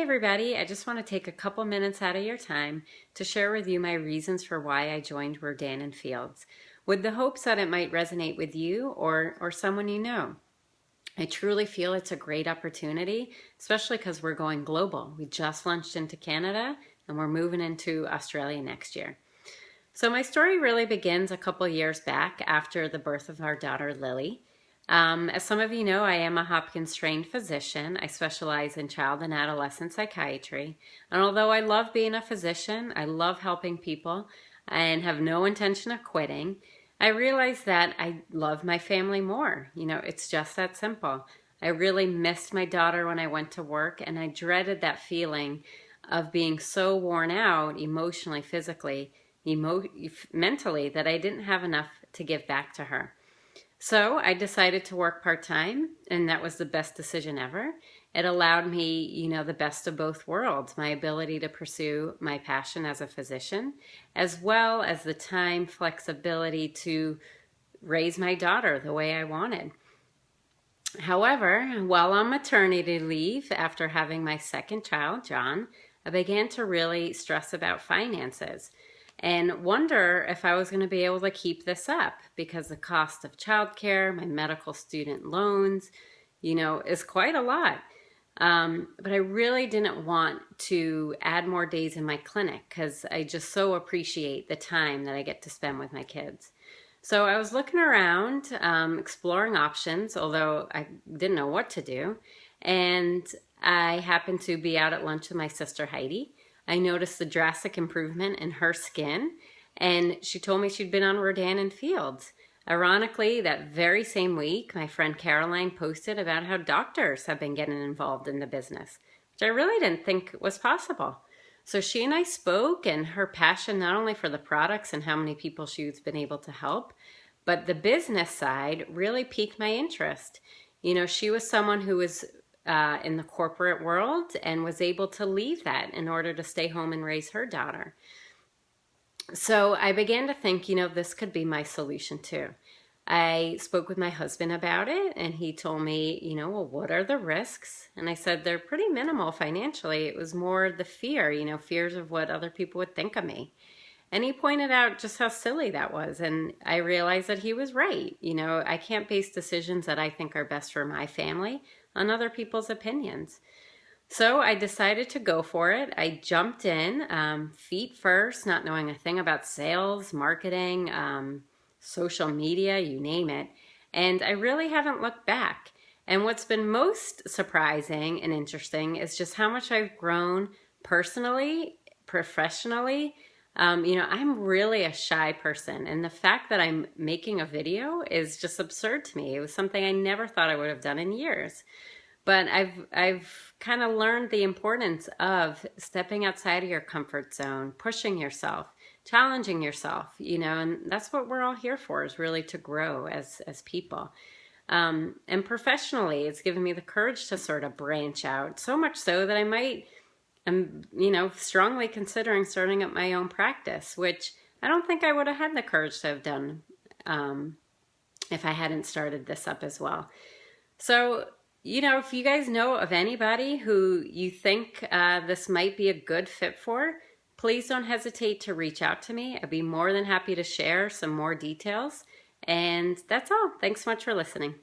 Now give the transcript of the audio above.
everybody, I just want to take a couple minutes out of your time to share with you my reasons for why I joined Rodan Fields, with the hopes that it might resonate with you or someone you know. I truly feel it's a great opportunity, especially because we're going global. We just launched into Canada and we're moving into Australia next year. So my story really begins a couple years back after the birth of our daughter Lily. As some of you know, I am a Hopkins trained physician. I specialize in child and adolescent psychiatry. And although I love being a physician, I love helping people and have no intention of quitting, I realized that I love my family more. It's just that simple. I really missed my daughter when I went to work, and I dreaded that feeling of being so worn out emotionally, physically, mentally, that I didn't have enough to give back to her. So I decided to work part-time, and that was the best decision ever. It allowed me, the best of both worlds, my ability to pursue my passion as a physician, as well as the time flexibility to raise my daughter the way I wanted. However, while on maternity leave after having my second child, John, I began to really stress about finances and wonder if I was going to be able to keep this up, because the cost of childcare, my medical student loans, is quite a lot. But I really didn't want to add more days in my clinic because I just so appreciate the time that I get to spend with my kids. So I was looking around, exploring options, although I didn't know what to do. And I happened to be out at lunch with my sister Heidi. I noticed the drastic improvement in her skin, and she told me she'd been on Rodan Fields. Ironically, that very same week, my friend Caroline posted about how doctors have been getting involved in the business, which I really didn't think was possible. So she and I spoke, and her passion not only for the products and how many people she's been able to help, but the business side really piqued my interest. She was someone who was in the corporate world and was able to leave that in order to stay home and raise her daughter. So I began to think, this could be my solution too. I spoke with my husband about it, and he told me, well, what are the risks? And I said, they're pretty minimal financially. It was more the fear, fears of what other people would think of me. And he pointed out just how silly that was. And I realized that he was right. I can't base decisions that I think are best for my family on other people's opinions. So I decided to go for it. I jumped in, feet first, not knowing a thing about sales, marketing, social media, you name it. And I really haven't looked back. And what's been most surprising and interesting is just how much I've grown personally, professionally. I'm really a shy person, and the fact that I'm making a video is just absurd to me. It was something I never thought I would have done in years. But I've kind of learned the importance of stepping outside of your comfort zone, pushing yourself, challenging yourself, and that's what we're all here for, is really to grow as people. And professionally, it's given me the courage to sort of branch out, so much so that I'm strongly considering starting up my own practice, which I don't think I would have had the courage to have done if I hadn't started this up as well. So, if you guys know of anybody who you think this might be a good fit for, please don't hesitate to reach out to me. I'd be more than happy to share some more details. And that's all. Thanks so much for listening.